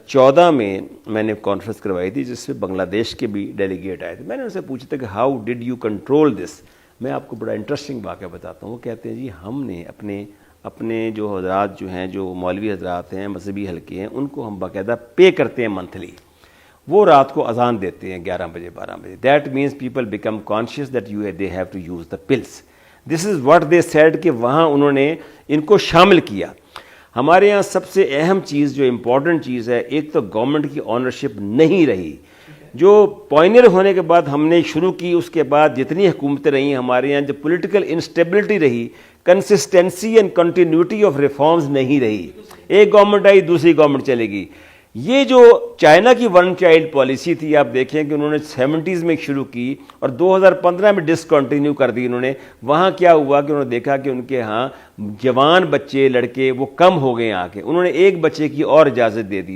2014 में मैंने कॉन्फ्रेंस करवाई थी जिसमें बांग्लादेश के भी डेलीगेट आए थे। मैंने उनसे पूछा था कि how did you control this. मैं आपको बड़ा इंटरेस्टिंग वाक़या बताता हूँ। वो कहते हैं जी हमने अपने जो हजरात जो हैं, जो मौलवी हजरात हैं, मजहबी हल्के हैं, उनको हम बाकायदा पे करते हैं मंथली। वो रात को अजान देते हैं 11 बजे 12 बजे। That means people become conscious that you they have to use the pills. This is what they said कि वहाँ उन्होंने इनको शामिल किया। हमारे यहाँ सबसे अहम चीज़ जो इम्पोर्टेंट चीज़ है, एक तो गवर्नमेंट की ऑनरशिप नहीं रही। जो पॉइनियर होने के बाद हमने शुरू की, उसके बाद जितनी हुकूमतें रही हमारे यहाँ, जो पॉलिटिकल इंस्टेबिलिटी रही, consistency and continuity of reforms नहीं रही। एक गवर्नमेंट आई, दूसरी गवर्नमेंट चलेगी। ये जो चाइना की वन चाइल्ड पॉलिसी थी, आप देखें कि उन्होंने 70s में शुरू की और 2015 में डिसकंटिन्यू कर दी उन्होंने। वहाँ क्या हुआ कि उन्होंने देखा कि उनके यहाँ जवान बच्चे लड़के वो कम हो गए आके, उन्होंने एक बच्चे की और इजाज़त दे दी।